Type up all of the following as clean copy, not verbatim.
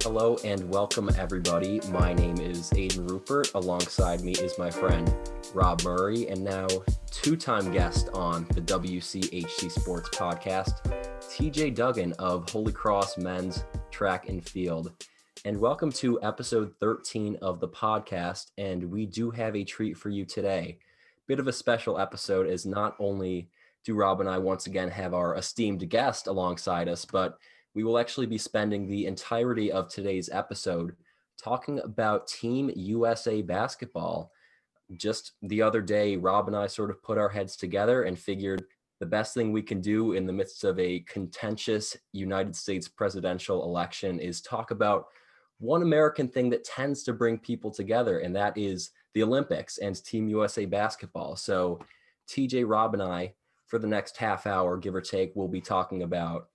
Hello and welcome everybody. My name is Aidan Rupert. Alongside me is my friend Rob Murray, and now two-time guest on the WCHC Sports Podcast, TJ Duggan of Holy Cross Men's Track and Field. And welcome to episode 13 of the podcast. And we do have a treat for you today. Bit of a special episode, as not only do Rob and I once again have our esteemed guest alongside us, but we will actually be spending the entirety of today's episode talking about Team USA basketball. Just the other day, Rob and I sort of put our heads together and figured the best thing we can do in the midst of a contentious United States presidential election is talk about one American thing that tends to bring people together, and that is the Olympics and Team USA basketball. So TJ, Rob, and I, for the next half hour, give or take, we'll be talking about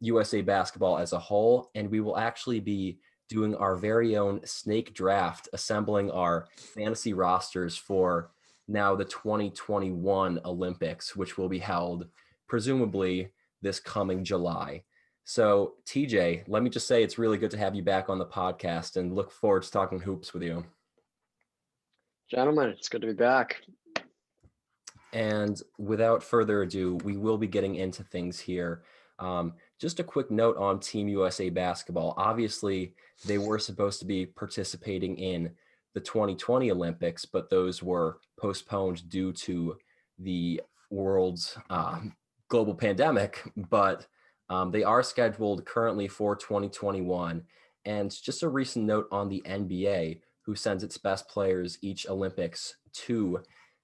USA basketball as a whole, and we will actually be doing our very own snake draft, assembling our fantasy rosters for now the 2021 Olympics, which will be held presumably this coming July. So TJ, let me just say it's really good to have you back on the podcast and look forward to talking hoops with you. Gentlemen, it's good to be back. And without further ado, we will be getting into things here. Just a quick note on Team USA basketball. Obviously, they were supposed to be participating in the 2020 Olympics, but those were postponed due to the world's global pandemic. But they are scheduled currently for 2021. And just a recent note on the NBA, who sends its best players each Olympics to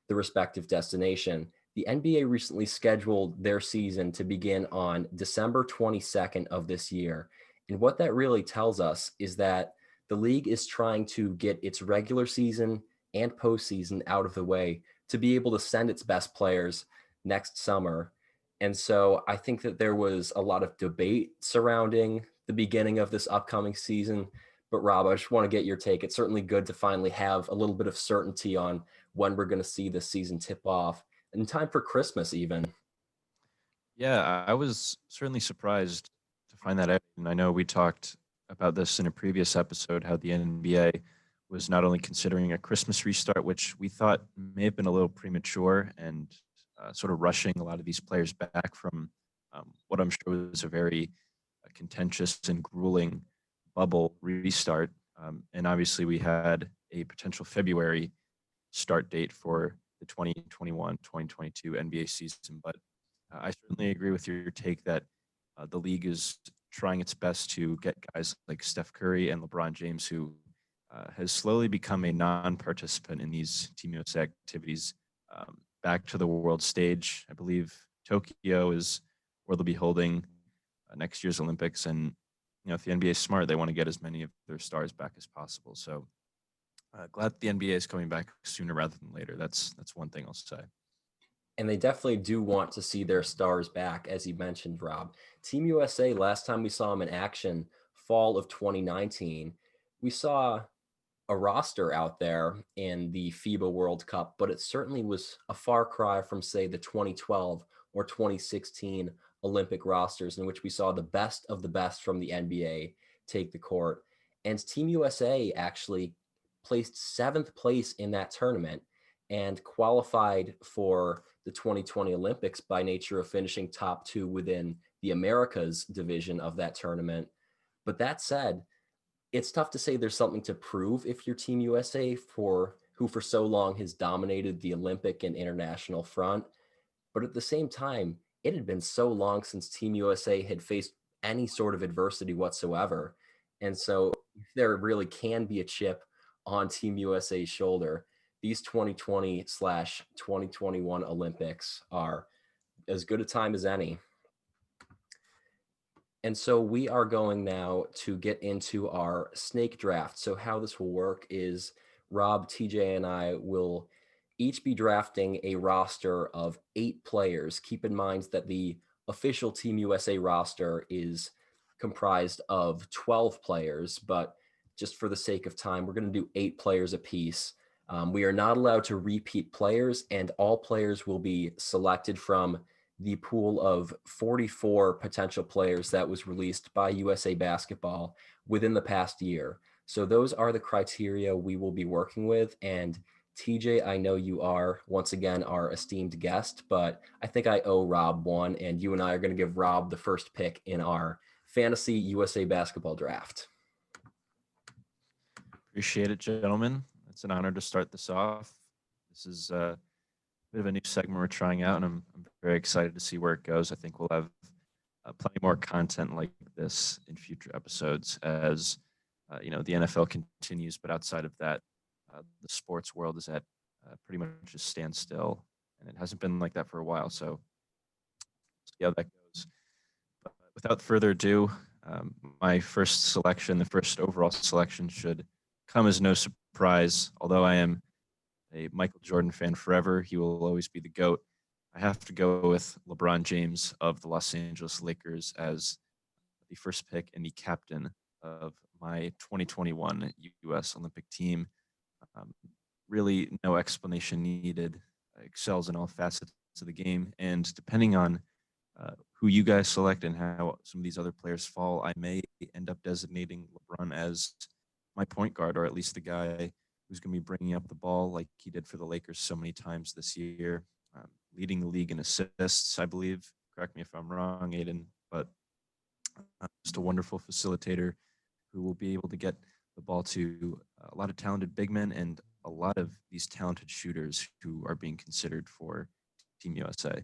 the respective destination. The NBA recently scheduled their season to begin on December 22nd of this year. And what that really tells us is that the league is trying to get its regular season and postseason out of the way to be able to send its best players next summer. And so I think that there was a lot of debate surrounding the beginning of this upcoming season. But Rob, I just want to get your take. It's certainly good to finally have a little bit of certainty on when we're going to see this season tip off. In time for Christmas, even. Yeah, I was certainly surprised to find that out. And I know we talked about this in a previous episode, how the NBA was not only considering a Christmas restart, which we thought may have been a little premature and sort of rushing a lot of these players back from what I'm sure was a very contentious and grueling bubble restart. And obviously we had a potential February start date for the 2021-2022 NBA season. But I certainly agree with your take that the league is trying its best to get guys like Steph Curry and LeBron James, who has slowly become a non-participant in these Team USA activities, back to the world stage. I believe Tokyo is where they'll be holding next year's Olympics. And, you know, if the NBA is smart, they want to get as many of their stars back as possible. So glad the NBA is coming back sooner rather than later. That's one thing I'll say. And they definitely do want to see their stars back, as you mentioned, Rob. Team USA, last time we saw them in action, fall of 2019, we saw a roster out there in the FIBA World Cup, but it certainly was a far cry from, say, the 2012 or 2016 Olympic rosters, in which we saw the best of the best from the NBA take the court. And Team USA actually placed 7th place in that tournament and qualified for the 2020 Olympics by nature of finishing top 2 within the Americas division of that tournament. But that said, it's tough to say there's something to prove if you're Team USA, who for so long has dominated the Olympic and international front. But at the same time, it had been so long since Team USA had faced any sort of adversity whatsoever. And so there really can be a chip on Team USA's shoulder. These 2020/2021 Olympics are as good a time as any. And so we are going now to get into our snake draft. So how this will work is Rob, TJ, and I will each be drafting a roster of 8 players. Keep in mind that the official Team USA roster is comprised of 12 players, but just for the sake of time, we're going to do 8 players apiece. We are not allowed to repeat players, and all players will be selected from the pool of 44 potential players that was released by USA Basketball within the past year. So those are the criteria we will be working with. And TJ, I know you are once again our esteemed guest, but I think I owe Rob one, and you and I are going to give Rob the first pick in our fantasy USA basketball draft. Appreciate it, gentlemen. It's an honor to start this off. This is a bit of a new segment we're trying out, and I'm very excited to see where it goes. I think we'll have plenty more content like this in future episodes as the NFL continues. But outside of that, the sports world is at pretty much a standstill, and it hasn't been like that for a while. So see how that goes. But without further ado, my first selection, the first overall selection, should come as no surprise. Although I am a Michael Jordan fan forever, he will always be the GOAT. I have to go with LeBron James of the Los Angeles Lakers as the first pick and the captain of my 2021 U.S. Olympic team. Really, no explanation needed. Excels in all facets of the game. And depending on who you guys select and how some of these other players fall, I may end up designating LeBron as my point guard, or at least the guy who's going to be bringing up the ball like he did for the Lakers so many times this year, leading the league in assists, I believe. Correct me if I'm wrong, Aidan, but just a wonderful facilitator who will be able to get the ball to a lot of talented big men and a lot of these talented shooters who are being considered for Team USA.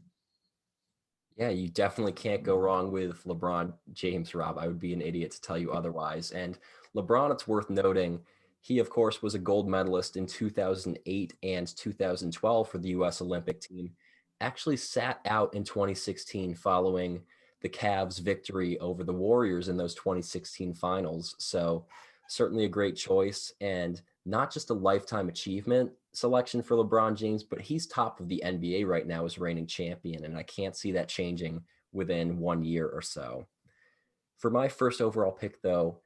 Yeah, you definitely can't go wrong with LeBron James, Rob. I would be an idiot to tell you otherwise. And LeBron, it's worth noting, he, of course, was a gold medalist in 2008 and 2012 for the U.S. Olympic team. Actually sat out in 2016 following the Cavs' victory over the Warriors in those 2016 finals. So certainly a great choice, and not just a lifetime achievement selection for LeBron James, but he's top of the NBA right now as reigning champion, and I can't see that changing within 1 year or so. For my first overall pick, though,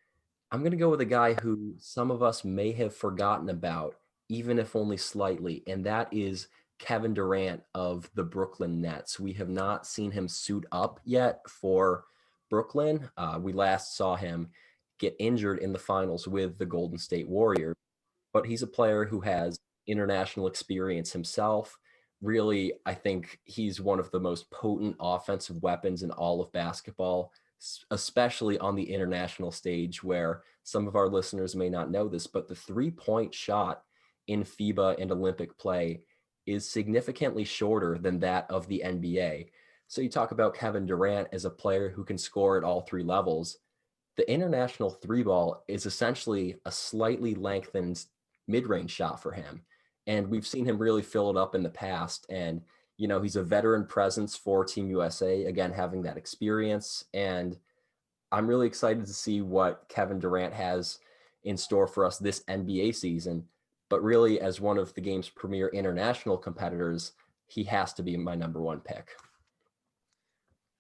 I'm going to go with a guy who some of us may have forgotten about, even if only slightly, and that is Kevin Durant of the Brooklyn Nets. We have not seen him suit up yet for Brooklyn. We last saw him get injured in the finals with the Golden State Warriors, but he's a player who has international experience himself. Really, I think he's one of the most potent offensive weapons in all of basketball, especially on the international stage, where some of our listeners may not know this, but the three-point shot in FIBA and Olympic play is significantly shorter than that of the NBA. So you talk about Kevin Durant as a player who can score at all three levels. The international three ball is essentially a slightly lengthened mid-range shot for him. And we've seen him really fill it up in the past. And, he's a veteran presence for Team USA, again, having that experience. And I'm really excited to see what Kevin Durant has in store for us this NBA season. But really, as one of the game's premier international competitors, he has to be my number one pick.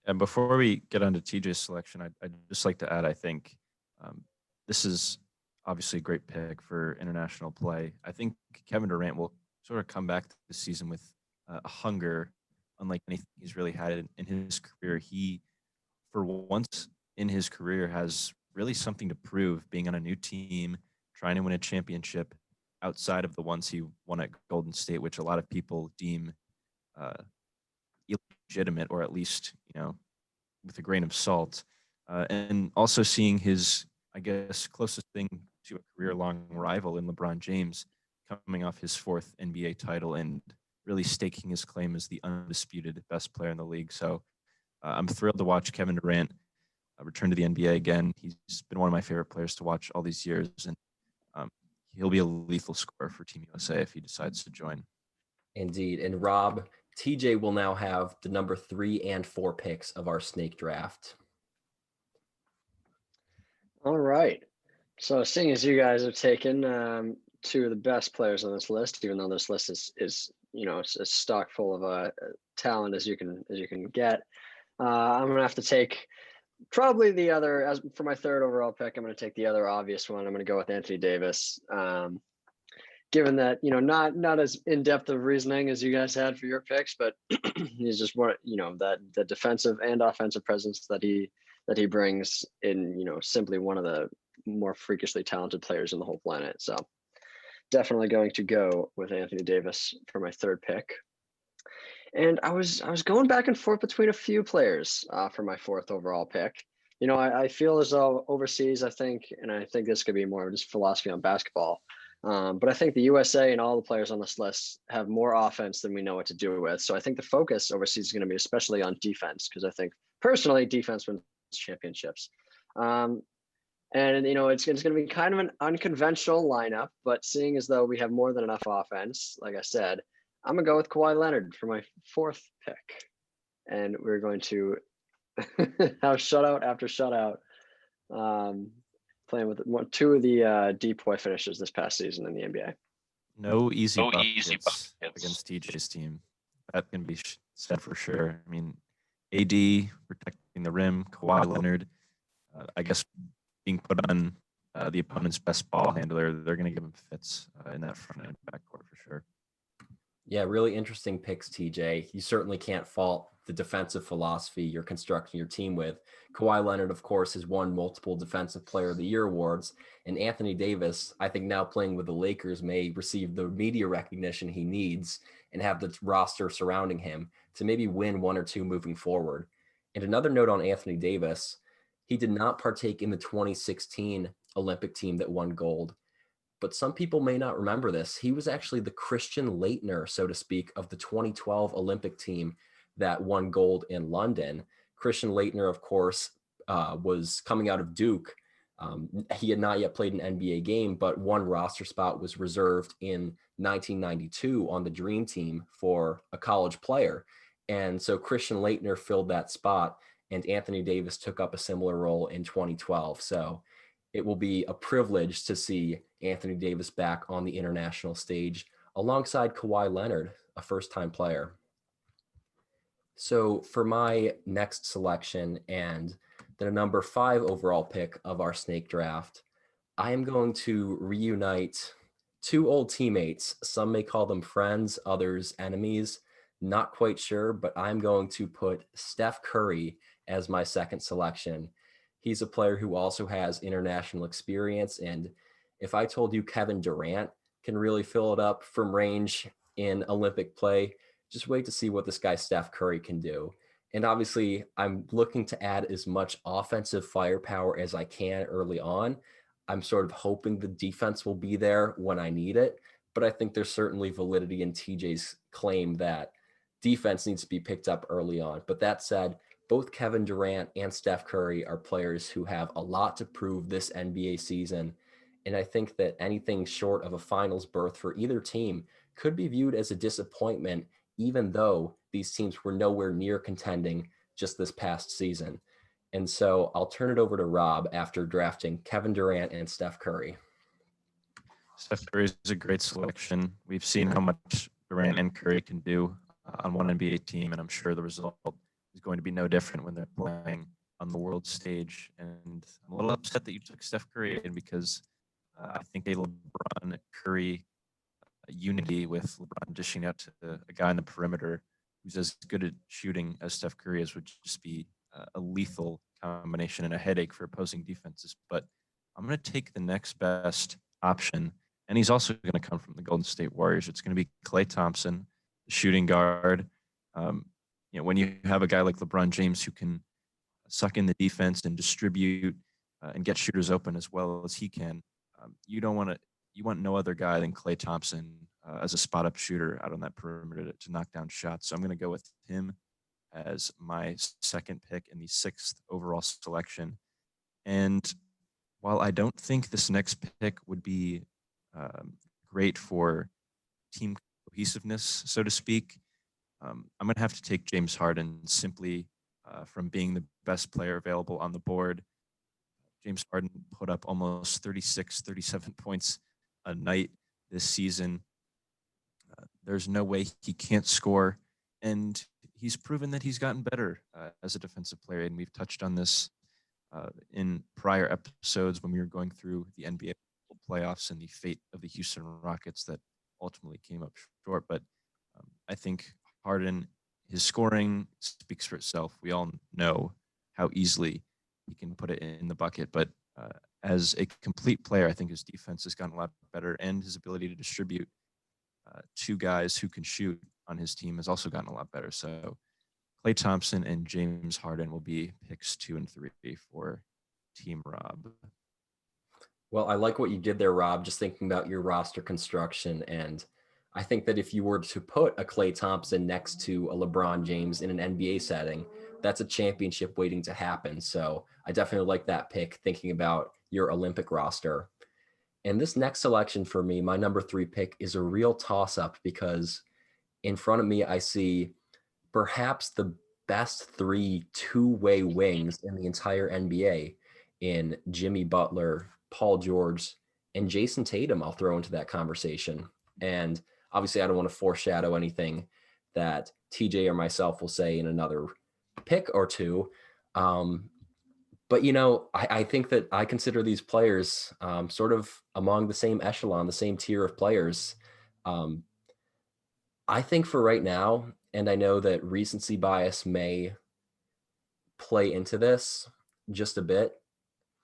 And before we get on to TJ's selection, I'd just like to add, I think this is obviously a great pick for international play. I think Kevin Durant will sort of come back this season with a hunger unlike anything he's really had in his career. He, for once in his career, has really something to prove, being on a new team, trying to win a championship outside of the ones he won at Golden State, which a lot of people deem illegitimate, or at least, with a grain of salt. And also seeing his, I guess, closest thing to a career-long rival in LeBron James coming off his fourth NBA title and really staking his claim as the undisputed best player in the league. So I'm thrilled to watch Kevin Durant return to the NBA again. He's been one of my favorite players to watch all these years, and he'll be a lethal scorer for Team USA if he decides to join. Indeed. And Rob, TJ will now have the number 3 and 4 picks of our snake draft. All right. So seeing as you guys have taken two of the best players on this list, even though this list is it's stock full of talent as you can get, I'm gonna have to take probably the other, as for my third overall pick. I'm gonna take the other obvious one. I'm gonna go with Anthony Davis. given that, not as in-depth of reasoning as you guys had for your picks, but he's just more, that the defensive and offensive presence that he brings in, simply one of the more freakishly talented players in the whole planet. So definitely going to go with Anthony Davis for my third pick. And I was going back and forth between a few players for my fourth overall pick. I feel as though overseas, I think this could be more of just philosophy on basketball. But I think the USA and all the players on this list have more offense than we know what to do with. So I think the focus overseas is going to be especially on defense, because I think personally defense wins championships. And it's going to be kind of an unconventional lineup, but seeing as though we have more than enough offense, like I said, I'm going to go with Kawhi Leonard for my fourth pick. And we're going to have shutout after shutout, playing with two of the deep boy finishers this past season in the NBA. No easy buckets against TJ's team. That can be said for sure. I mean, AD protecting the rim, Kawhi Leonard, I guess being put on the opponent's best ball handler, they're going to give him fits in that front end backcourt for sure. Yeah, really interesting picks, TJ. You certainly can't fault the defensive philosophy you're constructing your team with. Kawhi Leonard, of course, has won multiple Defensive Player of the Year awards, and Anthony Davis, I think now playing with the Lakers, may receive the media recognition he needs and have the roster surrounding him to maybe win one or two moving forward. And another note on Anthony Davis, he did not partake in the 2016 Olympic team that won gold. But some people may not remember this. He was actually the Christian Laettner, so to speak, of the 2012 Olympic team that won gold in London. Christian Laettner, of course, was coming out of Duke. He had not yet played an NBA game, but one roster spot was reserved in 1992 on the Dream Team for a college player. And so Christian Laettner filled that spot, and Anthony Davis took up a similar role in 2012. So it will be a privilege to see Anthony Davis back on the international stage alongside Kawhi Leonard, a first-time player. So for my next selection and the number 5 overall pick of our snake draft, I am going to reunite two old teammates. Some may call them friends, others enemies. Not quite sure, but I'm going to put Steph Curry as my second selection. He's a player who also has international experience. And if I told you Kevin Durant can really fill it up from range in Olympic play, just wait to see what this guy Steph Curry can do. And obviously, I'm looking to add as much offensive firepower as I can early on. I'm sort of hoping the defense will be there when I need it. But I think there's certainly validity in TJ's claim that defense needs to be picked up early on. But that said, both Kevin Durant and Steph Curry are players who have a lot to prove this NBA season. And I think that anything short of a finals berth for either team could be viewed as a disappointment, even though these teams were nowhere near contending just this past season. And so I'll turn it over to Rob after drafting Kevin Durant and Steph Curry. Steph Curry is a great selection. We've seen how much Durant and Curry can do on one NBA team, and I'm sure the result is going to be no different when they're playing on the world stage. And I'm a little upset that you took Steph Curry in because I think a LeBron Curry unity with LeBron dishing out to a guy on the perimeter who's as good at shooting as Steph Curry is would just be a lethal combination and a headache for opposing defenses. But I'm going to take the next best option, and he's also going to come from the Golden State Warriors. It's going to be Klay Thompson, the shooting guard. When you have a guy like LeBron James who can suck in the defense and distribute and get shooters open as well as he can, you want no other guy than Klay Thompson as a spot-up shooter out on that perimeter to knock down shots. So I'm going to go with him as my second pick in the 6th overall selection. And while I don't think this next pick would be great for team cohesiveness, so to speak, I'm going to have to take James Harden simply from being the best player available on the board. James Harden put up almost 36, 37 points a night this season. There's no way he can't score. And he's proven that he's gotten better as a defensive player. And we've touched on this in prior episodes when we were going through the NBA playoffs and the fate of the Houston Rockets that ultimately came up short. But I think Harden, his scoring speaks for itself. We all know how easily he can put it in the bucket. But as a complete player, I think his defense has gotten a lot better, and his ability to distribute two guys who can shoot on his team has also gotten a lot better. So Klay Thompson and James Harden will be picks 2 and 3 for Team Rob. Well, I like what you did there, Rob, just thinking about your roster construction. And I think that if you were to put a Klay Thompson next to a LeBron James in an NBA setting, that's a championship waiting to happen. So I definitely like that pick, thinking about your Olympic roster. And this next selection for me, my number 3 pick, is a real toss-up because in front of me, I see perhaps the best 3 two-way wings in the entire NBA in Jimmy Butler, Paul George, and Jason Tatum. I'll throw into that conversation. And obviously, I don't want to foreshadow anything that TJ or myself will say in another pick or two. But, I think that I consider these players sort of among the same echelon, the same tier of players. I think for right now, and I know that recency bias may play into this just a bit,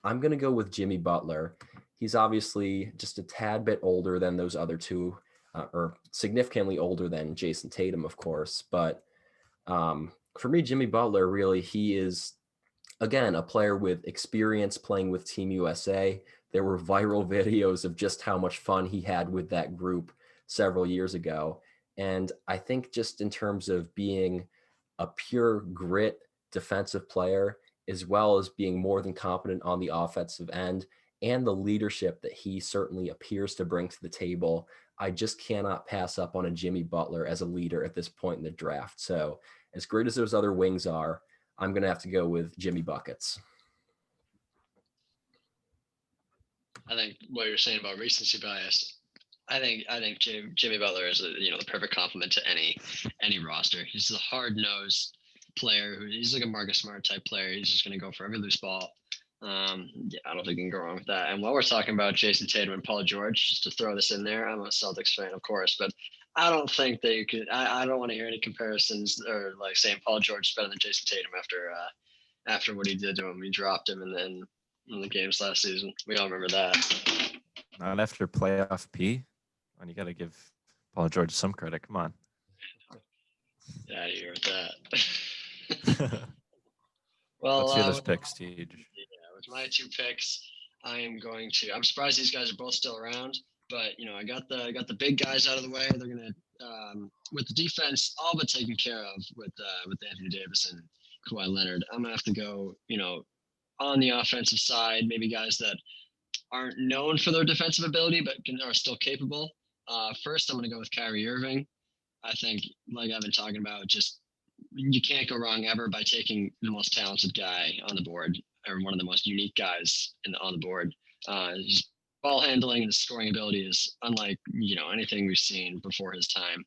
I'm going to go with Jimmy Butler. He's obviously just a tad bit older than those other two, or significantly older than Jason Tatum, of course. But for me, Jimmy Butler, really, he is, again, a player with experience playing with Team USA. There were viral videos of just how much fun he had with that group several years ago. And I think just in terms of being a pure grit defensive player, as well as being more than competent on the offensive end and the leadership that he certainly appears to bring to the table, I just cannot pass up on a Jimmy Butler as a leader at this point in the draft. So as great as those other wings are, I'm going to have to go with Jimmy Buckets. I think what you're saying about recency bias, I think Jimmy Butler is the perfect complement to any roster. He's a hard-nosed player he's like a Marcus Smart type player. He's just going to go for every loose ball. I don't think you can go wrong with that. And while we're talking about Jason Tatum and Paul George, just to throw this in there, I'm a Celtics fan, of course, but I don't think that you could. I don't want to hear any comparisons or like saying Paul George is better than Jason Tatum after what he did to him. He dropped him, and then in the games last season, we all remember that. Not after playoff P. And you got to give Paul George some credit. Come on. Yeah, you hear that. Well, let's hear those picks, TJ. Yeah, with my 2 picks, I'm surprised these guys are both still around, but I got the big guys out of the way. They're gonna with the defense all but taken care of with Anthony Davis and Kawhi Leonard. I'm gonna have to go, on the offensive side, maybe guys that aren't known for their defensive ability but are still capable. First, I'm gonna go with Kyrie Irving. I think, like I've been talking about, just you can't go wrong ever by taking the most talented guy on the board, or one of the most unique guys on the board. His ball handling and his scoring ability is unlike anything we've seen before his time.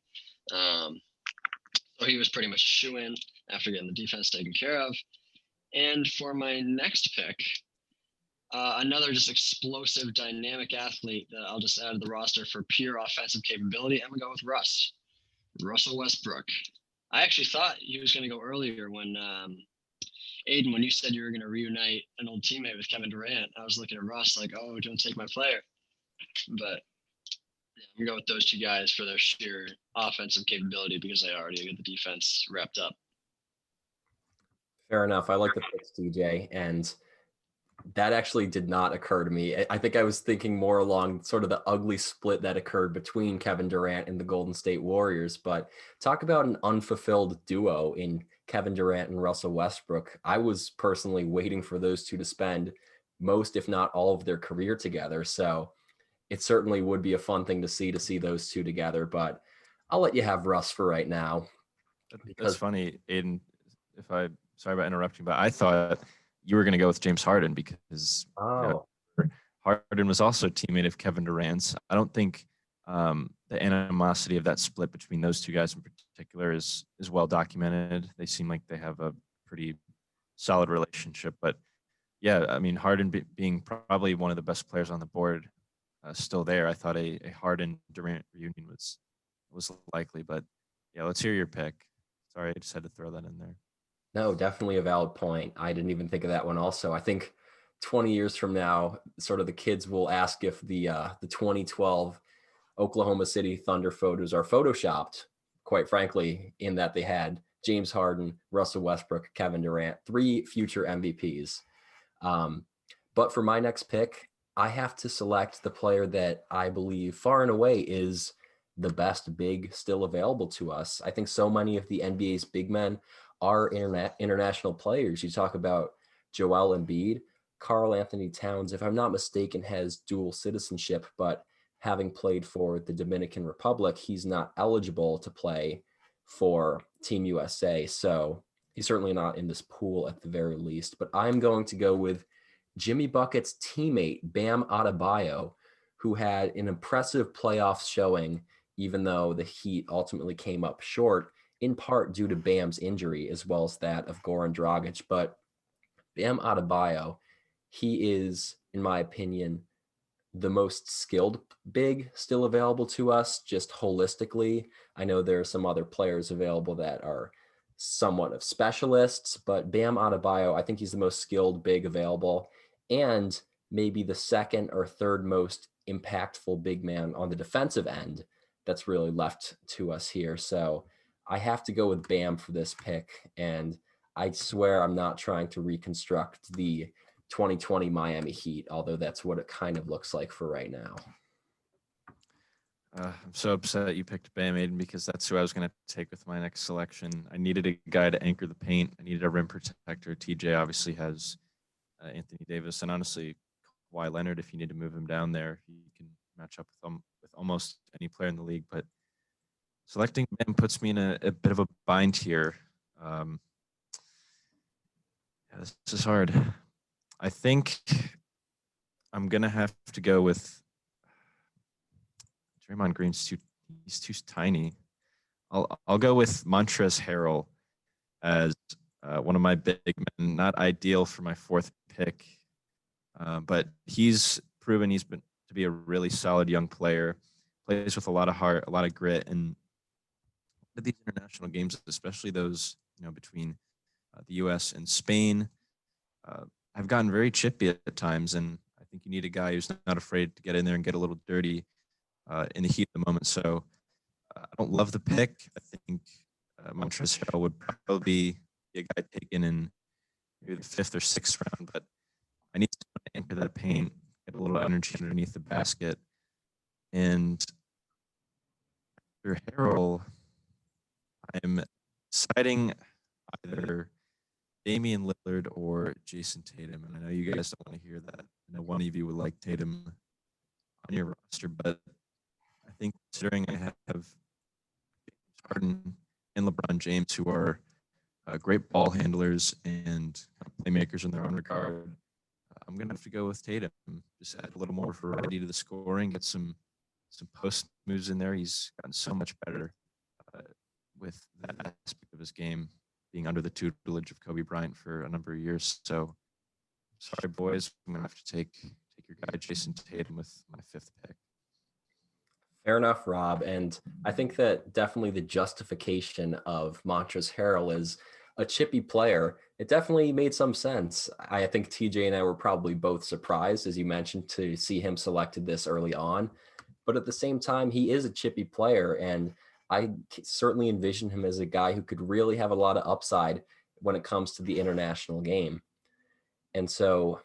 So he was pretty much a shoo-in after getting the defense taken care of. And for my next pick, another just explosive, dynamic athlete that I'll just add to the roster for pure offensive capability. I'm gonna go with Russell Westbrook. I actually thought he was going to go earlier when Aidan, when you said you were going to reunite an old teammate with Kevin Durant. I was looking at Russ like, oh, don't take my player. But I'm going to go with those 2 guys for their sheer offensive capability because they already get the defense wrapped up. Fair enough. I like the picks, TJ, and that actually did not occur to me. I think I was thinking more along sort of the ugly split that occurred between Kevin Durant and the Golden State Warriors. But talk about an unfulfilled duo in Kevin Durant and Russell Westbrook. I was personally waiting for those 2 to spend most, if not all, of their career together. So it certainly would be a fun thing to see those 2 together. But I'll let you have Russ for right now. That's funny, Aidan. Sorry about interrupting, but I thought you were going to go with James Harden because Harden was also a teammate of Kevin Durant's. I don't think the animosity of that split between those 2 guys in particular is well documented. They seem like they have a pretty solid relationship. But yeah, I mean, Harden being probably one of the best players on the board still there. I thought a Harden Durant reunion was likely, but yeah, let's hear your pick. Sorry, I just had to throw that in there. No, definitely a valid point. I didn't even think of that one also. I think 20 years from now, sort of the kids will ask if the 2012 Oklahoma City Thunder photos are photoshopped, quite frankly, in that they had James Harden, Russell Westbrook, Kevin Durant, 3 future MVPs. But for my next pick, I have to select the player that I believe far and away is the best big still available to us. I think so many of the NBA's big men are international players. You talk about Joel Embiid, Karl Anthony Towns, if I'm not mistaken, has dual citizenship, but having played for the Dominican Republic, he's not eligible to play for Team USA. So he's certainly not in this pool at the very least. But I'm going to go with Jimmy Bucket's teammate, Bam Adebayo, who had an impressive playoff showing, even though the Heat ultimately came up short, in part due to Bam's injury, as well as that of Goran Dragic. But Bam Adebayo, he is, in my opinion, the most skilled big still available to us, just holistically. I know there are some other players available that are somewhat of specialists, but Bam Adebayo, I think he's the most skilled big available, and maybe the second or third most impactful big man on the defensive end that's really left to us here. So I have to go with Bam for this pick, and I swear I'm not trying to reconstruct the 2020 Miami Heat, although that's what it kind of looks like for right now. I'm so upset you picked Bam, Aidan, because that's who I was going to take with my next selection. I needed a guy to anchor the paint. I needed a rim protector. TJ obviously has Anthony Davis, and honestly, Kawhi Leonard. If you need to move him down there, he can match up with almost any player in the league. But selecting Bam puts me in a bit of a bind here. Yeah, this is hard. I think I'm gonna have to go with Draymond Green's he's too tiny. I'll go with Montrezl Harrell as one of my big men. Not ideal for my 4th pick, but he's proven he's been to be a really solid young player. Plays with a lot of heart, a lot of grit, and these international games, especially those between the U.S. and Spain, have gotten very chippy at times, and I think you need a guy who's not afraid to get in there and get a little dirty in the heat of the moment. So I don't love the pick. I think Montrezl Harrell would probably be a guy taken in maybe the 5th or 6th round, but I need someone to enter that paint, get a little energy underneath the basket. And for Harrell, I'm deciding either Damian Lillard or Jason Tatum. And I know you guys don't want to hear that. I know one of you would like Tatum on your roster, but I think considering I have James Harden and LeBron James, who are great ball handlers and playmakers in their own regard, I'm going to have to go with Tatum. Just add a little more variety to the scoring, get some post moves in there. He's gotten so much better with that aspect of his game, being under the tutelage of Kobe Bryant for a number of years. So, sorry, boys, I'm going to have to take your guy, Jason Tatum, with my 5th pick. Fair enough, Rob. And I think that definitely the justification of Montrezl Harrell is a chippy player. It definitely made some sense. I think TJ and I were probably both surprised, as you mentioned, to see him selected this early on. But at the same time, he is a chippy player, and I certainly envision him as a guy who could really have a lot of upside when it comes to the international game. And so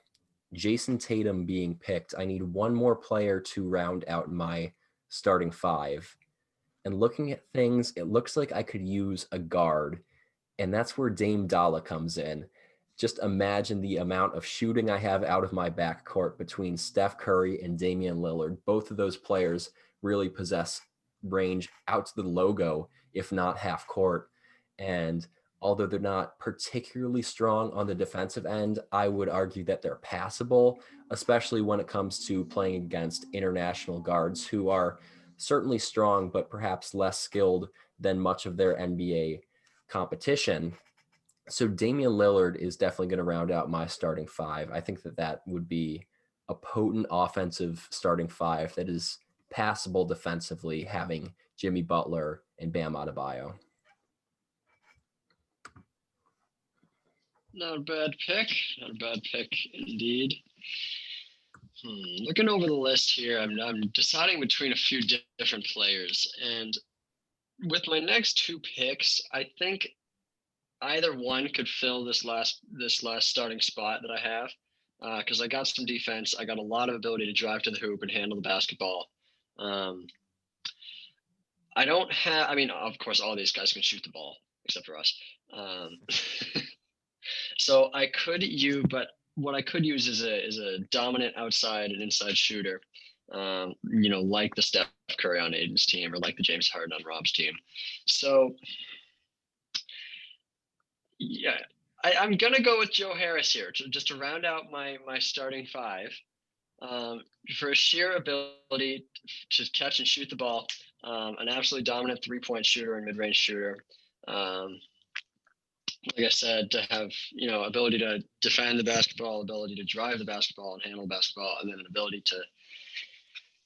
Jason Tatum being picked, I need one more player to round out my starting 5. And looking at things, it looks like I could use a guard, and that's where Dame Dalla comes in. Just imagine the amount of shooting I have out of my backcourt between Steph Curry and Damian Lillard. Both of those players really possess range out to the logo, if not half court. And although they're not particularly strong on the defensive end, I would argue that they're passable, especially when it comes to playing against international guards who are certainly strong, but perhaps less skilled than much of their NBA competition. So Damian Lillard is definitely going to round out my starting 5. I think that would be a potent offensive starting five that is passable defensively, having Jimmy Butler and Bam Adebayo. Not a bad pick. Not a bad pick indeed. Looking over the list here, I'm deciding between a few different players, and with my next two picks, I think either one could fill this last starting spot that I have, because I got some defense, I got a lot of ability to drive to the hoop and handle the basketball. I don't have. I mean, of course, all these guys can shoot the ball except for us. So I could use, but what I could use is a dominant outside and inside shooter, like the Steph Curry on Aidan's team or like the James Harden on Rob's team. So yeah, I'm gonna go with Joe Harris here just to round out my starting five. For his sheer ability to catch and shoot the ball, an absolutely dominant 3-point shooter and mid-range shooter. Like I said, to have, ability to defend the basketball, ability to drive the basketball and handle the basketball, and then an ability to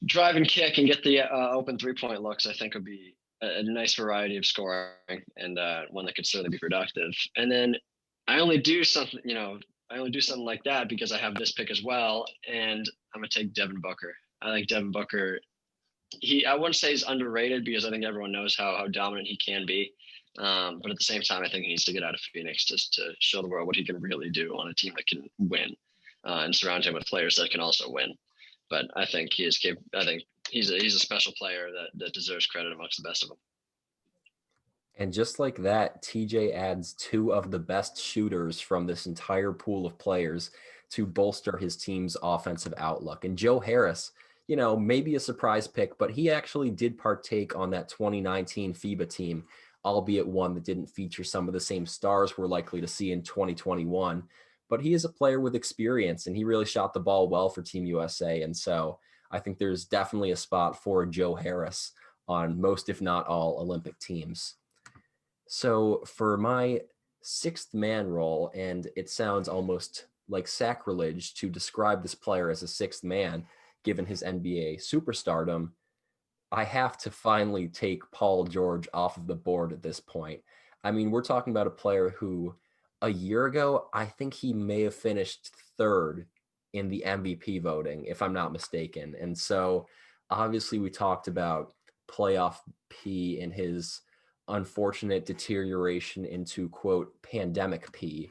drive and kick and get the open 3-point looks, I think would be a nice variety of scoring and one that could certainly be productive. And then I only do something like that because I have this pick as well, and I'm gonna take Devin Booker. I think Devin Booker. I wouldn't say he's underrated because I think everyone knows how dominant he can be. But at the same time, I think he needs to get out of Phoenix just to show the world what he can really do on a team that can win, and surround him with players that can also win. But I think he is capable. I think he's a special player that deserves credit amongst the best of them. And just like that, TJ adds two of the best shooters from this entire pool of players to bolster his team's offensive outlook. And Joe Harris, maybe a surprise pick, but he actually did partake on that 2019 FIBA team, albeit one that didn't feature some of the same stars we're likely to see in 2021. But he is a player with experience, and he really shot the ball well for Team USA. And so I think there's definitely a spot for Joe Harris on most, if not all, Olympic teams. So for my sixth man role, and it sounds almost like sacrilege to describe this player as a sixth man, given his NBA superstardom, I have to finally take Paul George off of the board at this point. I mean, we're talking about a player who a year ago, I think he may have finished third in the MVP voting, if I'm not mistaken. And so obviously we talked about playoff P and his unfortunate deterioration into, quote, pandemic P.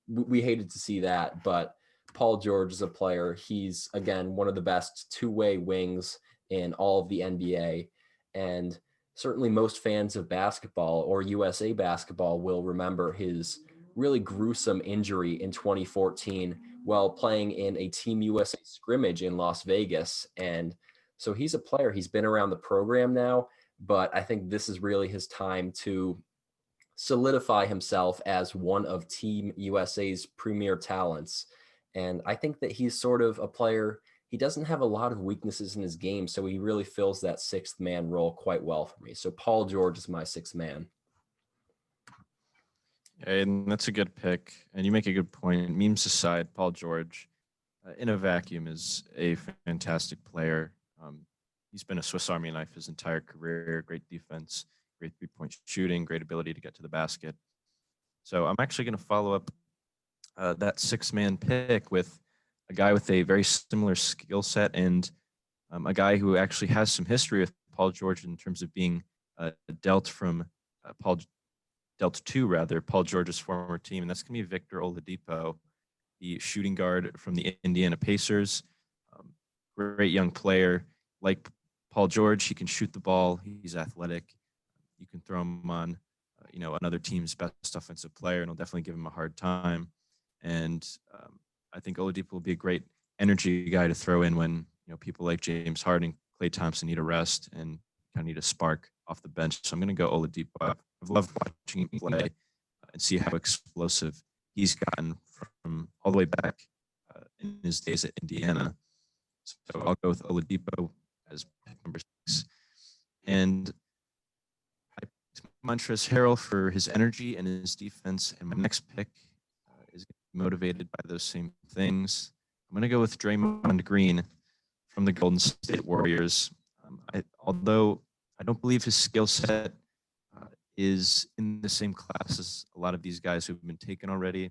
We hated to see that, but Paul George is a player. He's, again, one of the best two-way wings in all of the NBA. And certainly most fans of basketball or USA basketball will remember his really gruesome injury in 2014 while playing in a Team USA scrimmage in Las Vegas. And so he's a player. He's been around the program now, but I think this is really his time to solidify himself as one of Team USA's premier talents. And I think that he's sort of a player. He doesn't have a lot of weaknesses in his game, so he really fills that sixth man role quite well for me. So Paul George is my sixth man. And that's a good pick. And you make a good point. Memes aside, Paul George, in a vacuum, is a fantastic player. He's been a Swiss Army knife his entire career. Great defense, great three-point shooting, great ability to get to the basket. So I'm actually going to follow up that six-man pick with a guy with a very similar skill set and a guy who actually has some history with Paul George in terms of being dealt to Paul George's former team, and that's going to be Victor Oladipo, the shooting guard from the Indiana Pacers. Great young player. Like Paul George, he can shoot the ball. He's athletic. You can throw him on, another team's best offensive player, and he'll definitely give him a hard time. And I think Oladipo will be a great energy guy to throw in when people like James Harden, Klay Thompson need a rest and kind of need a spark off the bench. So I'm going to go Oladipo. I've loved watching him play and see how explosive he's gotten from all the way back in his days at Indiana. So I'll go with Oladipo as pick number 6. And I picked Montrezl Harrell for his energy and his defense. And my next pick is motivated by those same things. I'm going to go with Draymond Green from the Golden State Warriors. Although I don't believe his skill set is in the same class as a lot of these guys who've been taken already.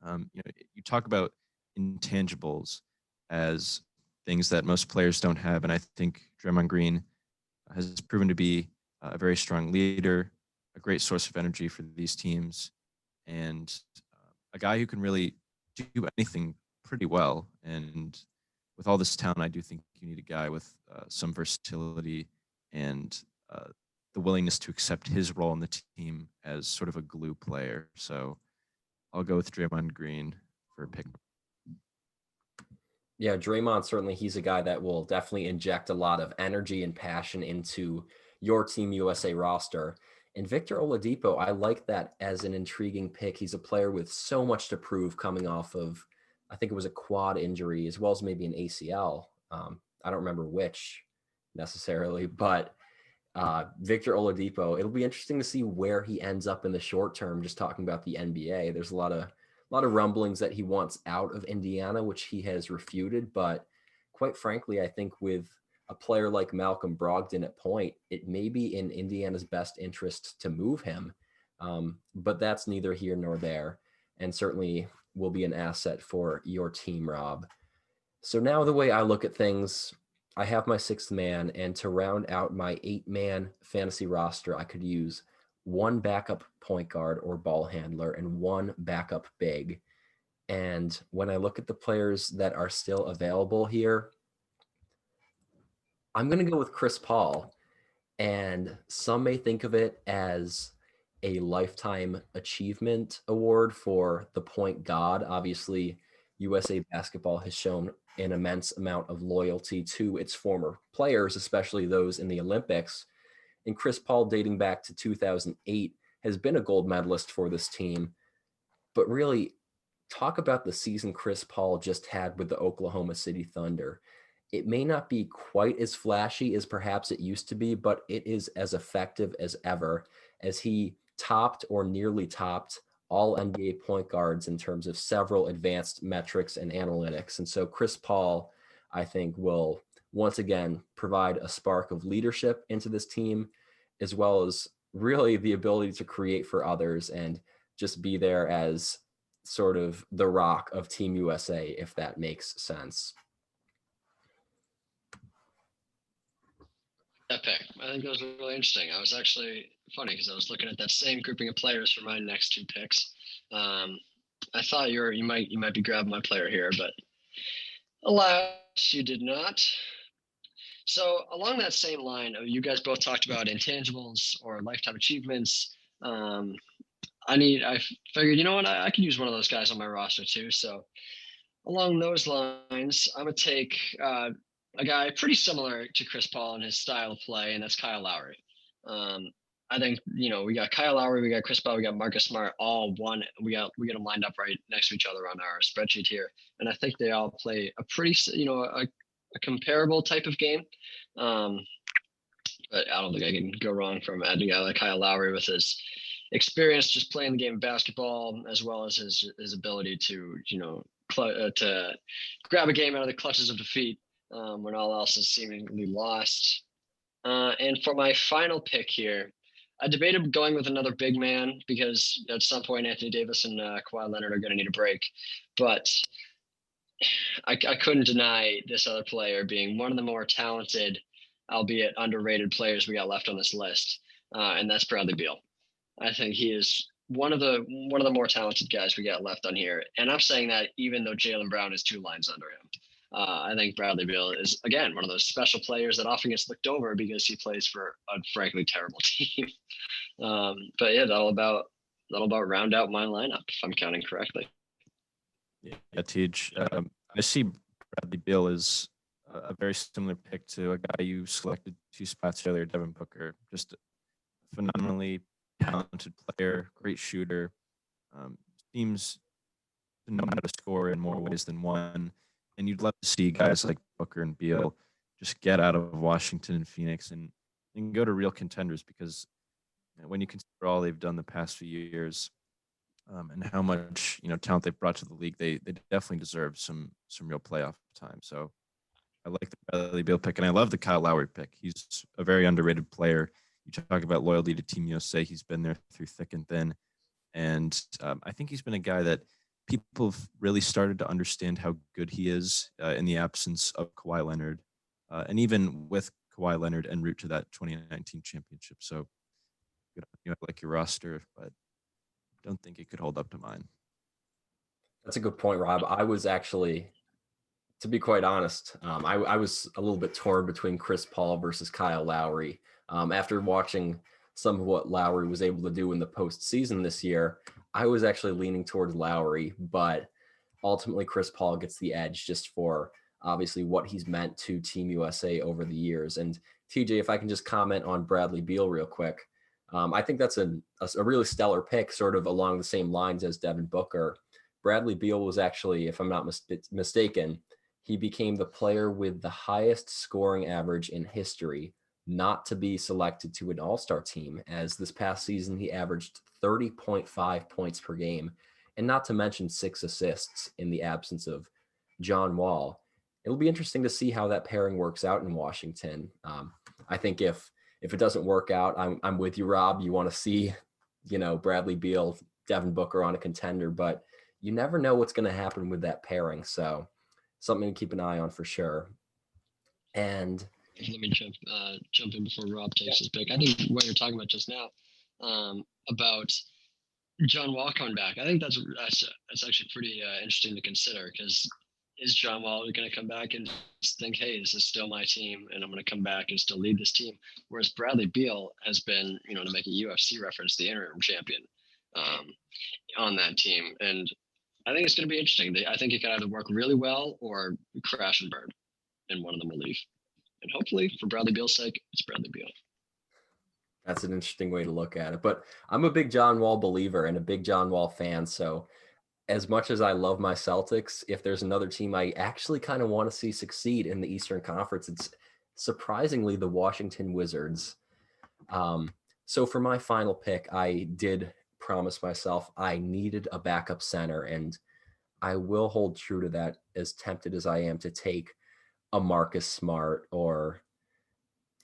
You talk about intangibles as things that most players don't have, and I think Draymond Green has proven to be a very strong leader, a great source of energy for these teams, and a guy who can really do anything pretty well. And with all this talent, I do think you need a guy with some versatility and the willingness to accept his role in the team as sort of a glue player. So I'll go with Draymond Green for a pick. Yeah, Draymond, certainly he's a guy that will definitely inject a lot of energy and passion into your Team USA roster. And Victor Oladipo, I like that as an intriguing pick. He's a player with so much to prove coming off of, I think it was a quad injury as well as maybe an ACL. I don't remember which necessarily, but Victor Oladipo, it'll be interesting to see where he ends up in the short term. Just talking about the NBA, there's a lot of rumblings that he wants out of Indiana, which he has refuted. But quite frankly, I think with a player like Malcolm Brogdon at point, it may be in Indiana's best interest to move him. But that's neither here nor there, and certainly will be an asset for your team, Rob. So now the way I look at things, I have my sixth man, and to round out my 8-man fantasy roster, I could use one backup point guard or ball handler and one backup big. And when I look at the players that are still available here, I'm going to go with Chris Paul. And some may think of it as a lifetime achievement award for the point god. Obviously, USA basketball has shown an immense amount of loyalty to its former players, especially those in the Olympics. And Chris Paul, dating back to 2008, has been a gold medalist for this team. But really, talk about the season Chris Paul just had with the Oklahoma City Thunder. It may not be quite as flashy as perhaps it used to be, but it is as effective as ever, as he topped or nearly topped all NBA point guards in terms of several advanced metrics and analytics. And so Chris Paul, I think, will once again provide a spark of leadership into this team, as well as really the ability to create for others and just be there as sort of the rock of Team USA, if that makes sense. That pick, I think that was really interesting. I was actually funny because I was looking at that same grouping of players for my next two picks. I thought you might be grabbing my player here, but alas, you did not. So along that same line, you guys both talked about intangibles or lifetime achievements. I figured, you know what, I could use one of those guys on my roster too. So along those lines, I'm gonna take a guy pretty similar to Chris Paul in his style of play, and that's Kyle Lowry. I think, we got Kyle Lowry, we got Chris Paul, we got Marcus Smart, all one. We got them lined up right next to each other on our spreadsheet here, and I think they all play a pretty, a comparable type of game. But I don't think I can go wrong from adding a guy like Kyle Lowry with his experience just playing the game of basketball, as well as his ability to to grab a game out of the clutches of defeat when all else is seemingly lost. And for my final pick here, I debated going with another big man because at some point Anthony Davis and Kawhi Leonard are going to need a break. But I couldn't deny this other player being one of the more talented, albeit underrated players we got left on this list, and that's Bradley Beal. I think he is one of the more talented guys we got left on here, and I'm saying that even though Jaylen Brown is 2 lines under him. I think Bradley Beal is, again, one of those special players that often gets looked over because he plays for a frankly terrible team. But yeah, that'll about round out my lineup if I'm counting correctly. Yeah, TJ. I see Bradley Beal as a very similar pick to a guy you selected 2 spots earlier, Devin Booker. Just a phenomenally talented player, great shooter. Seems to know how to score in more ways than one. And you'd love to see guys like Booker and Beal just get out of Washington and Phoenix and go to real contenders, because when you consider all they've done the past few years, and how much talent they've brought to the league. They definitely deserve some real playoff time. So I like the Bradley Beal pick, and I love the Kyle Lowry pick. He's a very underrated player. You talk about loyalty to Team USA. He's been there through thick and thin, and I think he's been a guy that people have really started to understand how good he is in the absence of Kawhi Leonard, and even with Kawhi Leonard en route to that 2019 championship. So I like your roster, but don't think it could hold up to mine. That's a good point, Rob. I was actually, to be quite honest, I was a little bit torn between Chris Paul versus Kyle Lowry. After watching some of what Lowry was able to do in the postseason this year, I was actually leaning towards Lowry, but ultimately Chris Paul gets the edge just for obviously what he's meant to Team USA over the years. And TJ, if I can just comment on Bradley Beal real quick, I think that's a really stellar pick, sort of along the same lines as Devin Booker. Bradley Beal was actually, if I'm not mistaken, he became the player with the highest scoring average in history not to be selected to an all-star team, as this past season he averaged 30.5 points per game, and not to mention 6 assists in the absence of John Wall. It'll be interesting to see how that pairing works out in Washington. I think if it doesn't work out, I'm with you, Rob. You want to see, Bradley Beal, Devin Booker on a contender, but you never know what's going to happen with that pairing. So something to keep an eye on for sure. And let me jump in before Rob takes his pick. I think what you're talking about just now, about John Wall coming back, I think that's actually pretty interesting to consider, because is John Wall going to come back and think, hey, this is still my team and I'm going to come back and still lead this team? Whereas Bradley Beal has been, to make a UFC reference, the interim champion on that team. And I think it's going to be interesting. I think it could either work really well or crash and burn, and one of them will leave. And hopefully, for Bradley Beal's sake, it's Bradley Beal. That's an interesting way to look at it. But I'm a big John Wall believer and a big John Wall fan. So as much as I love my Celtics, if there's another team I actually kind of want to see succeed in the Eastern Conference, it's surprisingly the Washington Wizards. So for my final pick, I did promise myself I needed a backup center, and I will hold true to that, as tempted as I am to take a Marcus Smart or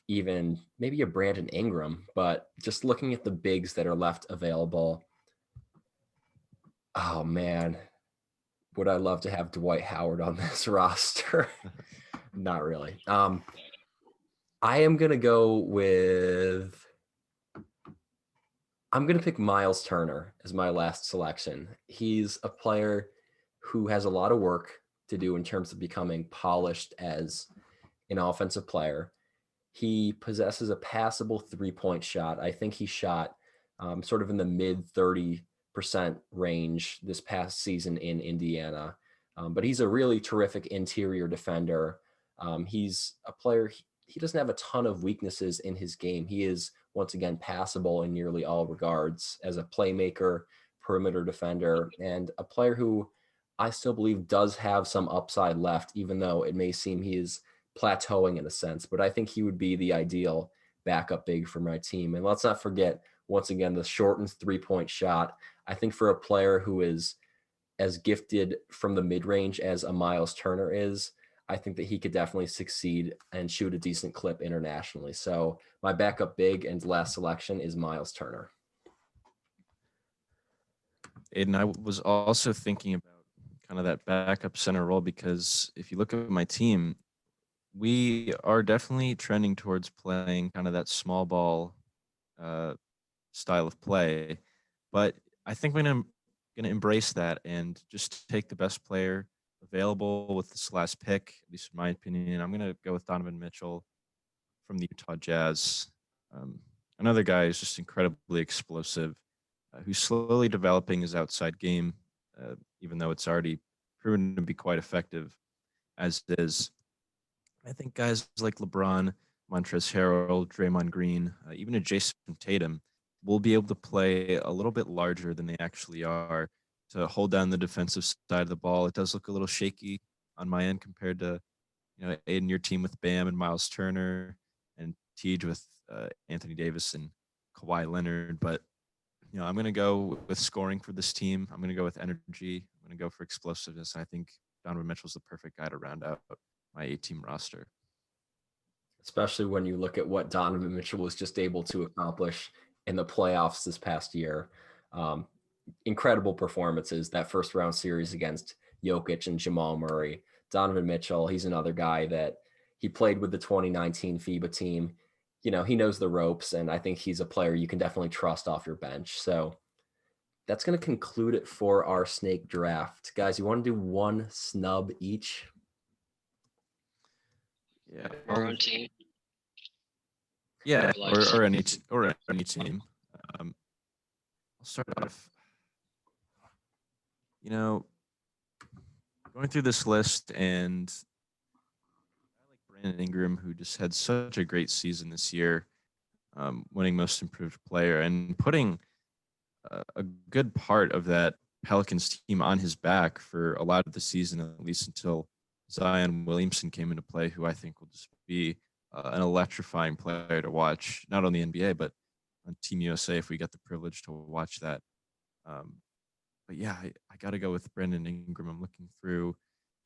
even maybe a Brandon Ingram. But just looking at the bigs that are left available, oh man, would I love to have Dwight Howard on this roster? Not really. I am going to go with, I'm going to pick Miles Turner as my last selection. He's a player who has a lot of work to do in terms of becoming polished as an offensive player. He possesses a passable three-point shot. I think he shot sort of in the mid 30% range this past season in Indiana. But he's a really terrific interior defender. He's a player, he doesn't have a ton of weaknesses in his game. He is, once again, passable in nearly all regards as a playmaker, perimeter defender, and a player who I still believe does have some upside left, even though it may seem he is plateauing in a sense. But I think he would be the ideal backup big for my team. And let's not forget, once again, the shortened three-point shot. I think for a player who is as gifted from the mid-range as a Miles Turner is, I think that he could definitely succeed and shoot a decent clip internationally. So my backup big and last selection is Miles Turner. Aidan, I was also thinking about kind of that backup center role, because if you look at my team, we are definitely trending towards playing kind of that small ball style of play. But I think we're going to embrace that and just take the best player available with this last pick, at least in my opinion. I'm going to go with Donovan Mitchell from the Utah Jazz. Another guy who's just incredibly explosive, who's slowly developing his outside game, even though it's already proven to be quite effective as is. I think guys like LeBron, Montrezl Harrell, Draymond Green, even a Jason Tatum will be able to play a little bit larger than they actually are to hold down the defensive side of the ball. It does look a little shaky on my end compared to, Aidan, your team with Bam and Miles Turner, and Tej with Anthony Davis and Kawhi Leonard. But I'm going to go with scoring for this team. I'm going to go with energy. I'm going to go for explosiveness. I think Donovan Mitchell's the perfect guy to round out my 8-team roster. Especially when you look at what Donovan Mitchell was just able to accomplish in the playoffs this past year. Incredible performances, that first round series against Jokic and Jamal Murray. Donovan Mitchell, he's another guy that he played with the 2019 FIBA team. He knows the ropes, and I think he's a player you can definitely trust off your bench. So that's going to conclude it for our snake draft. Guys, you want to do one snub each? Yeah. Our own team. Yeah, or any team. I'll start off. Going through this list, and I like Brandon Ingram, who just had such a great season this year, winning Most Improved Player and putting a good part of that Pelicans team on his back for a lot of the season, at least until Zion Williamson came into play, who I think will just be an electrifying player to watch, not on the NBA, but on Team USA if we get the privilege to watch that. But yeah, I got to go with Brandon Ingram. I'm looking through.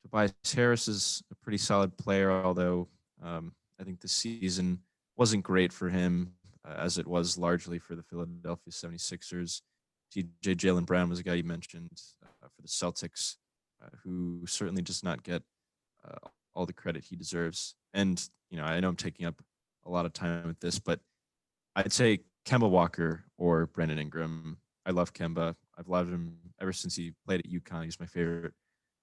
Tobias Harris is a pretty solid player, although I think this season wasn't great for him, as it was largely for the Philadelphia 76ers. TJ Jalen Brown was a guy you mentioned for the Celtics, who certainly does not get all the credit he deserves. And, I know I'm taking up a lot of time with this, but I'd say Kemba Walker or Brandon Ingram. I love Kemba. I've loved him ever since he played at UConn. He's my favorite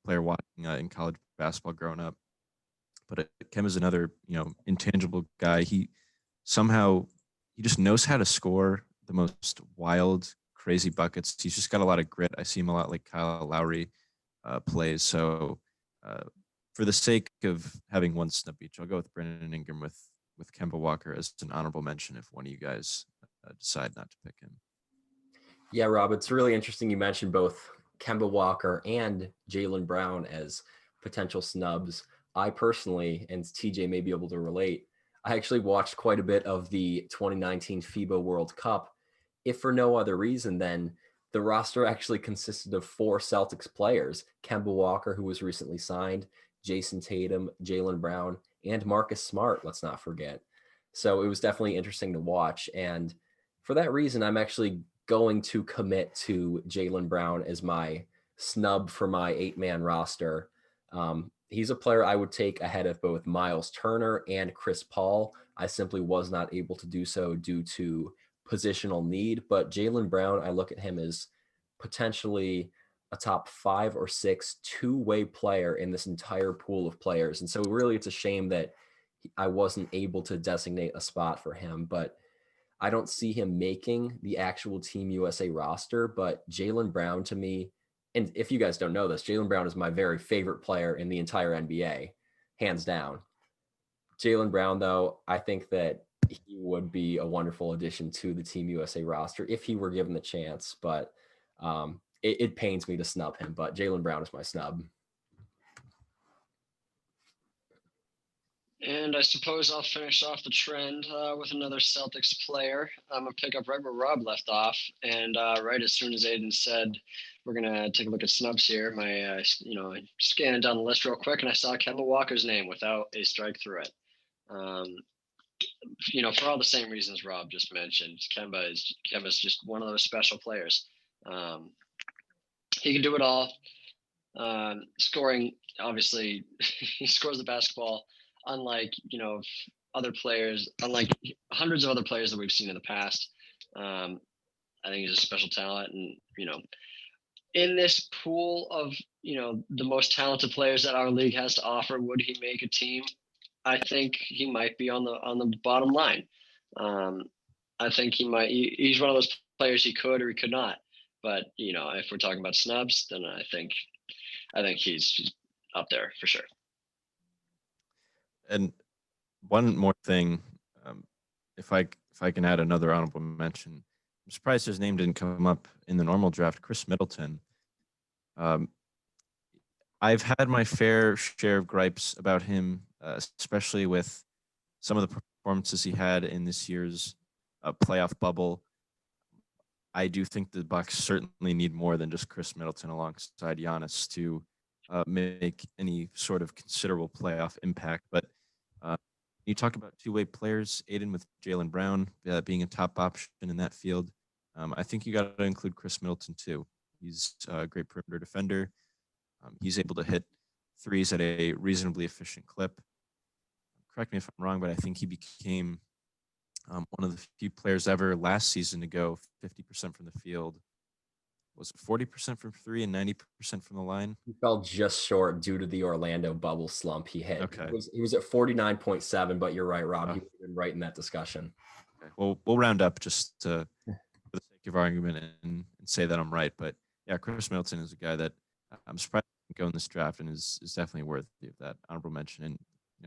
player watching in college basketball growing up. But Kemba's another, intangible guy. He just knows how to score the most wild, crazy buckets. He's just got a lot of grit. I see him a lot like Kyle Lowry plays. So for the sake of having one snub each, I'll go with Brandon Ingram with Kemba Walker as an honorable mention if one of you guys decide not to pick him. Yeah, Rob, it's really interesting you mentioned both Kemba Walker and Jaylen Brown as potential snubs. I personally, and TJ may be able to relate, I actually watched quite a bit of the 2019 FIBA World Cup, if for no other reason than the roster actually consisted of 4 Celtics players: Kemba Walker, who was recently signed, Jason Tatum, Jaylen Brown, and Marcus Smart, let's not forget. So it was definitely interesting to watch. And for that reason, I'm actually going to commit to Jaylen Brown as my snub for my 8-man roster. He's a player I would take ahead of both Miles Turner and Chris Paul. I simply was not able to do so due to positional need, but Jaylen Brown, I look at him as potentially a top 5 or 6 two-way player in this entire pool of players. And so really it's a shame that I wasn't able to designate a spot for him, but I don't see him making the actual Team USA roster. But Jaylen Brown, to me, and if you guys don't know this, Jaylen Brown is my very favorite player in the entire NBA, hands down. Jaylen Brown, though, I think that he would be a wonderful addition to the Team USA roster if he were given the chance. But it pains me to snub him, but Jaylen Brown is my snub. And I suppose I'll finish off the trend with another Celtics player. I'm going to pick up right where Rob left off. And right as soon as Aidan said, we're going to take a look at snubs here, I scanned down the list real quick, and I saw Kemba Walker's name without a strike through it. For all the same reasons Rob just mentioned, Kemba's just one of those special players. He can do it all. Scoring, obviously, he scores the basketball. Unlike other players, unlike hundreds of other players that we've seen in the past, I think he's a special talent. And in this pool of the most talented players that our league has to offer, would he make a team? I think he might be on the bottom line. I think he might. He's one of those players he could or he could not. But if we're talking about snubs, then I think he's up there for sure. And one more thing, if I can add another honorable mention, I'm surprised his name didn't come up in the normal draft. Chris Middleton. I've had my fair share of gripes about him, especially with some of the performances he had in this year's playoff bubble. I do think the Bucks certainly need more than just Chris Middleton alongside Giannis to make any sort of considerable playoff impact. But you talk about two-way players, Aidan with Jaylen Brown being a top option in that field. I think you got to include Chris Middleton too. He's a great perimeter defender. He's able to hit threes at a reasonably efficient clip. Correct me if I'm wrong, but I think he became one of the few players ever last season to go 50% from the field. Was it 40% from three and 90% from the line? He fell just short due to the Orlando bubble slump he hit. Okay. He was at 49.7, but you're right, Rob. He would have been right in that discussion. Okay. Well, we'll round up just for the sake of argument and say that I'm right. But yeah, Chris Middleton is a guy that I'm surprised to go in this draft and is definitely worthy of that honorable mention. And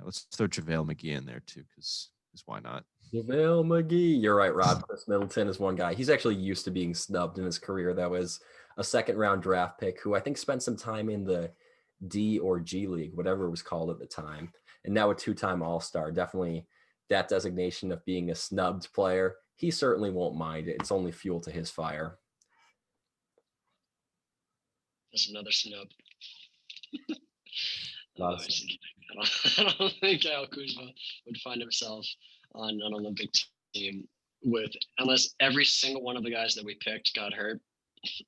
let's throw JaVale McGee in there too, because why not? JaVale McGee. You're right, Rob. Chris Middleton is one guy. He's actually used to being snubbed in his career. That was a second-round draft pick who I think spent some time in the D or G League, whatever it was called at the time, and now a two-time All-Star. Definitely that designation of being a snubbed player. He certainly won't mind it. It's only fuel to his fire. There's another snub. Nice. I don't think Kyle Kuzma would find himself on an Olympic team unless every single one of the guys that we picked got hurt.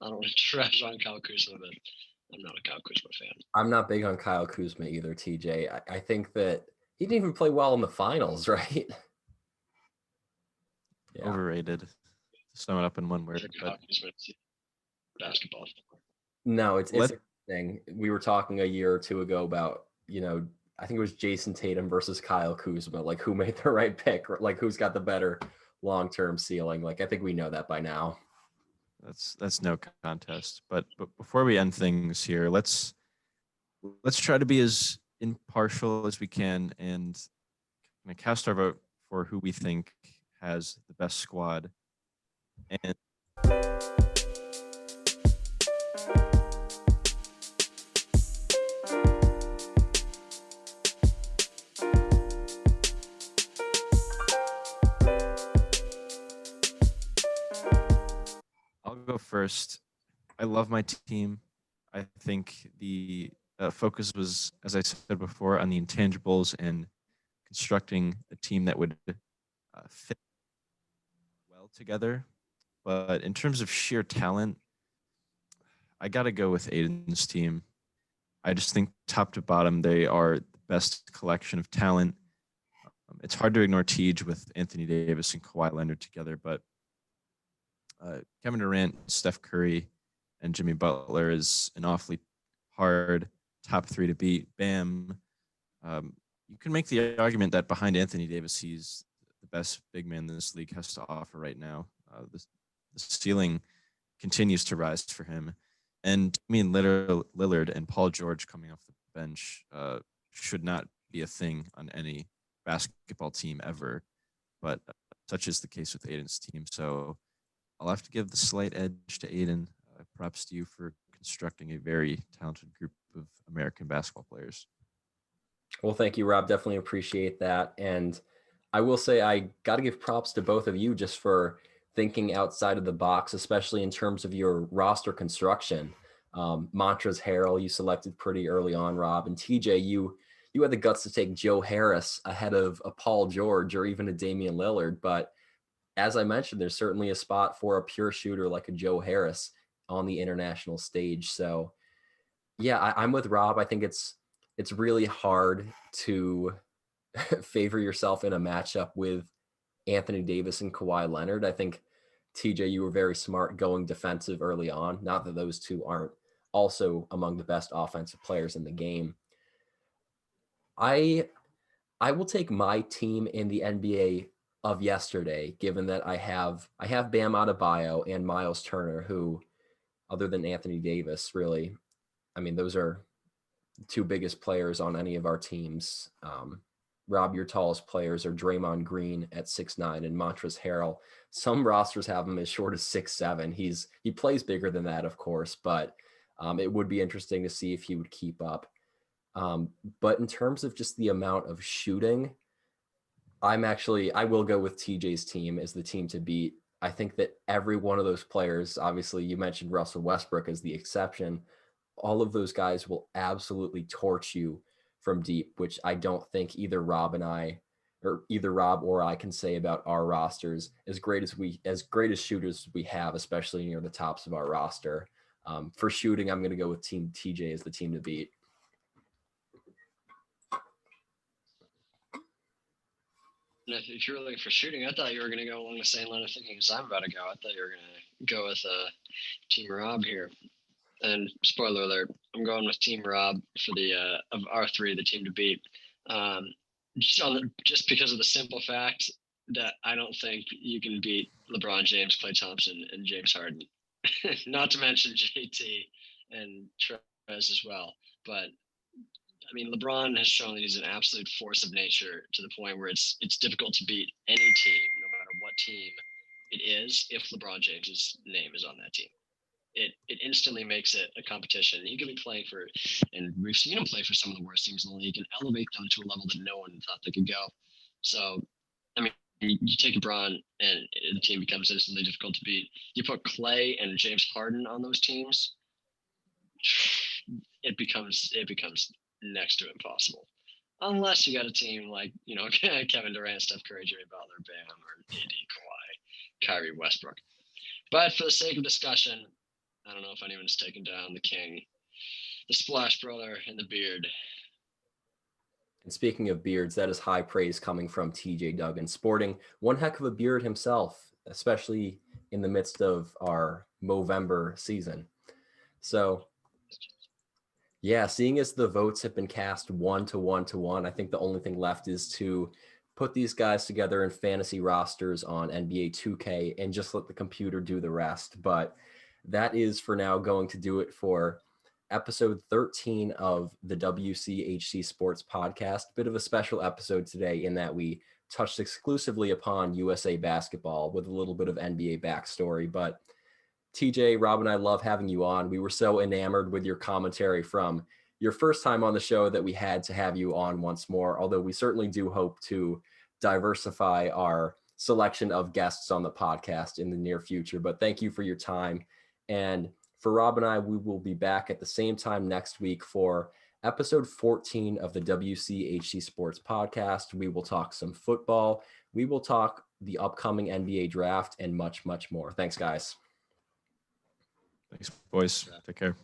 I don't want to trash on Kyle Kuzma, but I'm not a Kyle Kuzma fan. I'm not big on Kyle Kuzma either, TJ. I think that he didn't even play well in the finals, right? Yeah. Overrated. To sum it up in one word. But... basketball. No, it's interesting. We were talking a year or two ago about, I think it was Jason Tatum versus Kyle Kuzma, like who made the right pick, like who's got the better long-term ceiling. Like I think we know that by now. That's no contest. But before we end things here, let's try to be as impartial as we can and kind of cast our vote for who we think has the best squad. And I'll go first. I love my team. I think the focus was, as I said before, on the intangibles and constructing a team that would fit well together. But in terms of sheer talent, I got to go with Aidan's team. I just think top to bottom, they are the best collection of talent. It's hard to ignore Tej with Anthony Davis and Kawhi Leonard together, but Kevin Durant, Steph Curry, and Jimmy Butler is an awfully hard top three to beat. Bam. You can make the argument that behind Anthony Davis, he's the best big man this league has to offer right now. The ceiling continues to rise for him. And Lillard and Paul George coming off the bench should not be a thing on any basketball team ever. But such is the case with Aidan's team. So I'll have to give the slight edge to Aidan. Props to you for constructing a very talented group of American basketball players. Well, thank you, Rob. Definitely appreciate that. And I will say I got to give props to both of you just for thinking outside of the box, especially in terms of your roster construction. Montrezl Harrell, you selected pretty early on, Rob. And TJ, you had the guts to take Joe Harris ahead of a Paul George or even a Damian Lillard. But as I mentioned, there's certainly a spot for a pure shooter like a Joe Harris on the international stage. So yeah, I'm with Rob. I think it's really hard to favor yourself in a matchup with Anthony Davis and Kawhi Leonard. I think TJ, you were very smart going defensive early on. Not that those two aren't also among the best offensive players in the game. I will take my team in the NBA of yesterday, given that I have Bam Adebayo and Miles Turner, who, other than Anthony Davis, really, I mean, those are two biggest players on any of our teams. Rob, your tallest players are Draymond Green at 6'9" and Montrezl Harrell. Some rosters have him as short as 6'7". He plays bigger than that, of course, but it would be interesting to see if he would keep up. But in terms of just the amount of shooting, I will go with TJ's team as the team to beat. I think that every one of those players, obviously you mentioned Russell Westbrook as the exception, all of those guys will absolutely torch you from deep, which I don't think either Rob or I can say about our rosters as great as shooters we have, especially near the tops of our roster. For shooting, I'm going to go with Team TJ as the team to beat. And if you were looking for shooting, I thought you were going to go along the same line of thinking as I'm about to go. I thought you were going to go with Team Rob here. And spoiler alert, I'm going with Team Rob for the of our three, the team to beat. Just because of the simple fact that I don't think you can beat LeBron James, Klay Thompson, and James Harden. Not to mention JT and Trez as well. But I mean, LeBron has shown that he's an absolute force of nature to the point where it's difficult to beat any team, no matter what team it is, if LeBron James's name is on that team. It instantly makes it a competition. He could be playing for, and we've seen him play for some of the worst teams in the league and elevate them to a level that no one thought they could go. So, I mean, you take LeBron and the team becomes instantly difficult to beat. You put Klay and James Harden on those teams, it becomes next to impossible. Unless you got a team like, Kevin Durant, Steph Curry, Jimmy Butler, Bam, or AD, Kawhi, Kyrie, Westbrook. But for the sake of discussion, I don't know if anyone's taken down the king, the Splash Brother, and the beard. And speaking of beards, that is high praise coming from TJ Duggan, sporting one heck of a beard himself, especially in the midst of our Movember season. So, yeah, seeing as the votes have been cast 1-1-1, I think the only thing left is to put these guys together in fantasy rosters on NBA 2K and just let the computer do the rest. But that is for now going to do it for episode 13 of the WCHC Sports Podcast. Bit of a special episode today in that we touched exclusively upon USA basketball with a little bit of NBA backstory. But TJ, Rob, and I love having you on. We were so enamored with your commentary from your first time on the show that we had to have you on once more, although we certainly do hope to diversify our selection of guests on the podcast in the near future. But thank you for your time. And for Rob and I, we will be back at the same time next week for episode 14 of the WCHC Sports Podcast. We will talk some football. We will talk the upcoming NBA draft and much, much more. Thanks, guys. Thanks, boys. Take care.